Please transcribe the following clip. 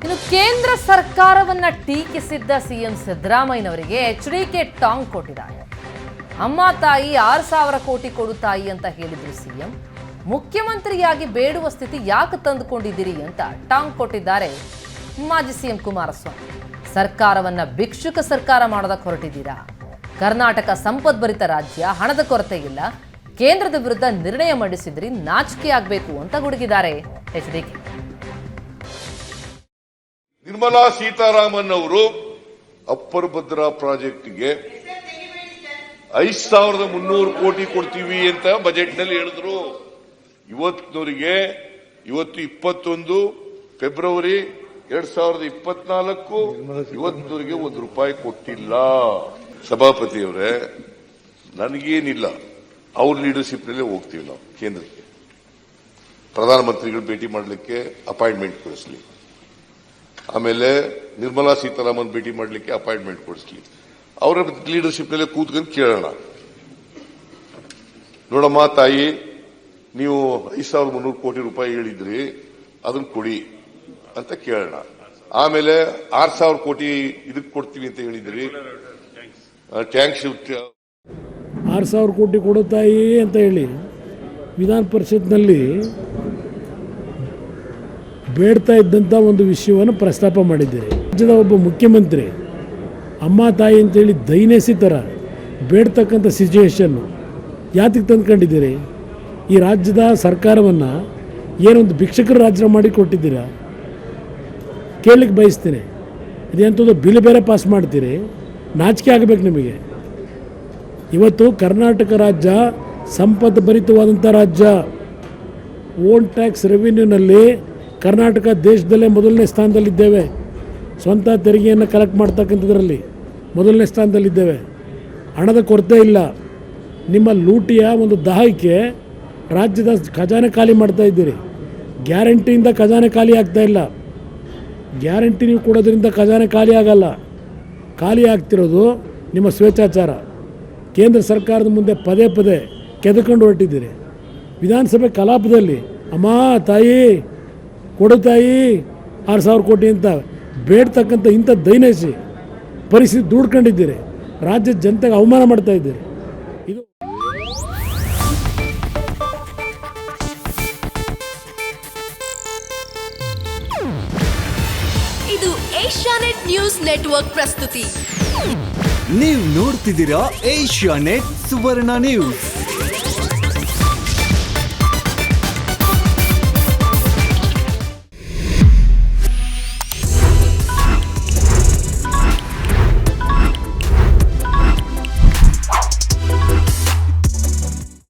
ಇನ್ನು ಕೇಂದ್ರ ಸರ್ಕಾರವನ್ನ ಟೀಕಿಸಿದ್ದ ಸಿಎಂ ಸಿದ್ದರಾಮಯ್ಯನವರಿಗೆ ಎಚ್ಡಿಕೆ ಟಾಂಗ್ ಕೊಟ್ಟಿದ್ದಾರೆ. ಅಮ್ಮ ತಾಯಿ 6,000 ಕೋಟಿ ಕೊಡು ತಾಯಿ ಅಂತ ಹೇಳಿದ್ರು ಸಿಎಂ. ಮುಖ್ಯಮಂತ್ರಿಯಾಗಿ ಬೇಡುವ ಸ್ಥಿತಿ ಯಾಕೆ ತಂದುಕೊಂಡಿದ್ದೀರಿ ಅಂತ ಟಾಂಗ್ ಕೊಟ್ಟಿದ್ದಾರೆ ಮಾಜಿ ಸಿಎಂ ಕುಮಾರಸ್ವಾಮಿ. ಸರ್ಕಾರವನ್ನ ಭಿಕ್ಷುಕ ಸರ್ಕಾರ ಮಾಡೋದಕ್ಕೆ ಹೊರಟಿದ್ದೀರಾ? ಕರ್ನಾಟಕ ಸಂಪದ್ಭರಿತ ರಾಜ್ಯ, ಹಣದ ಕೊರತೆ ಇಲ್ಲ, ಕೇಂದ್ರದ ವಿರುದ್ಧ ನಿರ್ಣಯ ಮಂಡಿಸಿದ್ರಿ, ನಾಚಿಕೆ ಆಗಬೇಕು ಅಂತ ಗುಡುಗಿದ್ದಾರೆ ಎಚ್ಡಿಕೆ. ನಿರ್ಮಲಾ ಸೀತಾರಾಮನ್ ಅವರು ಅಪ್ಪರ್ ಭದ್ರಾ ಪ್ರಾಜೆಕ್ಟ್ಗೆ 5,300 ಕೋಟಿ ಕೊಡ್ತೀವಿ ಅಂತ ಬಜೆಟ್ ನಲ್ಲಿ ಹೇಳಿದ್ರು. ಇವತ್ತು 21 ಫೆಬ್ರವರಿ 2024 ಇವತ್ತಿನವರೆಗೆ ₹1 ಕೊಟ್ಟಿಲ್ಲ. ಸಭಾಪತಿಯವರೇ, ನನಗೇನಿಲ್ಲ, ಅವ್ರ ಲೀಡರ್ಶಿಪ್ ನಲ್ಲೇ ಹೋಗ್ತೀವಿ ನಾವು ಕೇಂದ್ರಕ್ಕೆ. ಪ್ರಧಾನಮಂತ್ರಿಗಳು ಭೇಟಿ ಮಾಡಲಿಕ್ಕೆ ಅಪಾಯಿಂಟ್ಮೆಂಟ್ ಕೊಡಿಸಲಿ, ಆಮೇಲೆ ನಿರ್ಮಲಾ ಸೀತಾರಾಮನ್ ಭೇಟಿ ಮಾಡಲಿಕ್ಕೆ ಅಪಾಯಿಂಟ್ಮೆಂಟ್ ಕೊಡಿಸಲಿ, ಅವರ ಲೀಡರ್ಶಿಪ್ ನಲ್ಲೇ ಕೂತ್ಕೊಂಡು ಕೇಳೋಣ. ನೋಡಮ್ಮ ತಾಯಿ, ನೀವು 5,300 ಕೋಟಿ ರೂಪಾಯಿ ಹೇಳಿದ್ರಿ, ಅದನ್ನ ಕೊಡಿ ಅಂತ ಕೇಳೋಣ. ಆಮೇಲೆ 6,000 ಕೋಟಿ ಇದಕ್ಕೆ ಕೊಡ್ತೀವಿ ಅಂತ ಹೇಳಿದ್ರಿ, ಟ್ಯಾಂಕ್ಸ್ 6,000 ಕೋಟಿ ಕೊಡು ತಾಯಿ ಅಂತ ಹೇಳಿ ವಿಧಾನ ಪರಿಷತ್ನಲ್ಲಿ ಬೇಡ್ತಾ ಇದ್ದಂಥ ಒಂದು ವಿಷಯವನ್ನು ಪ್ರಸ್ತಾಪ ಮಾಡಿದ್ದೀರಿ. ರಾಜ್ಯದ ಒಬ್ಬ ಮುಖ್ಯಮಂತ್ರಿ ಅಮ್ಮ ತಾಯಿ ಅಂತೇಳಿ ದೈನೇಸಿ ಥರ ಬೇಡ್ತಕ್ಕಂಥ ಸಿಚುವೇಶನ್ನು ಯಾತಕ್ಕೆ ತಂದ್ಕೊಂಡಿದ್ದೀರಿ? ಈ ರಾಜ್ಯದ ಸರ್ಕಾರವನ್ನು ಏನೊಂದು ಭಿಕ್ಷಕರ ರಾಜ್ಯ ಮಾಡಿ ಕೊಟ್ಟಿದ್ದೀರಾ? ಕೇಳಲಿಕ್ಕೆ ಬಯಸ್ತೀನಿ. ಇದೇಂಥದ್ದು ಬಿಲ್ ಬೇರೆ ಪಾಸ್ ಮಾಡ್ತೀರಿ, ನಾಚಿಕೆ ಆಗಬೇಕು ನಿಮಗೆ. ಇವತ್ತು ಕರ್ನಾಟಕ ರಾಜ್ಯ ಸಂಪದ್ಭರಿತವಾದಂಥ ರಾಜ್ಯ. ಓನ್ ಟ್ಯಾಕ್ಸ್ ರೆವಿನ್ಯೂನಲ್ಲಿ ಕರ್ನಾಟಕ ದೇಶದಲ್ಲೇ ಮೊದಲನೇ ಸ್ಥಾನದಲ್ಲಿದ್ದೇವೆ. ಸ್ವಂತ ತೆರಿಗೆಯನ್ನು ಕಲೆಕ್ಟ್ ಮಾಡ್ತಕ್ಕಂಥದ್ರಲ್ಲಿ ಮೊದಲನೇ ಸ್ಥಾನದಲ್ಲಿದ್ದೇವೆ. ಹಣದ ಕೊರತೆ ಇಲ್ಲ. ನಿಮ್ಮ ಲೂಟಿಯ ಒಂದು ದಾಹಕ್ಕೆ ರಾಜ್ಯದ ಖಜಾನೆ ಖಾಲಿ ಮಾಡ್ತಾ ಇದ್ದೀರಿ. ಗ್ಯಾರಂಟಿಯಿಂದ ಖಜಾನೆ ಖಾಲಿ ಆಗ್ತಾ ಇಲ್ಲ. ಗ್ಯಾರಂಟಿ ನೀವು ಕೊಡೋದ್ರಿಂದ ಖಜಾನೆ ಖಾಲಿ ಆಗಲ್ಲ. ಖಾಲಿ ಆಗ್ತಿರೋದು ನಿಮ್ಮ ಸ್ವೇಚ್ಛಾಚಾರ. ಕೇಂದ್ರ ಸರ್ಕಾರದ ಮುಂದೆ ಪದೇ ಪದೇ ಕೆದಕೊಂಡು ಹೊರಟಿದ್ದೀರಿ. ವಿಧಾನಸಭೆ ಕಲಾಪದಲ್ಲಿ ಅಮ್ಮ ತಾಯಿ ಕೊಡು ತಾಯಿ 6,000 ಕೋಟಿ ಅಂತ ಬೇಡ್ತಕ್ಕಂಥ ಇಂಥ ದೈನೇಸಿ ಪರಿಸ್ಥಿತಿ ದೂಡ್ಕೊಂಡಿದ್ದೀರಿ. ರಾಜ್ಯದ ಜನತೆಗೆ ಅವಮಾನ ಮಾಡ್ತಾ ಇದ್ದೀರಿ. ಇದು ಇದು ಏಷ್ಯಾನೆಟ್ ನ್ಯೂಸ್ ನೆಟ್ವರ್ಕ್ ಪ್ರಸ್ತುತಿ. ನೀವು ನೋಡ್ತಿದ್ದೀರಾ ಏಷ್ಯಾನೆಟ್ ಸುವರ್ಣ ನ್ಯೂಸ್.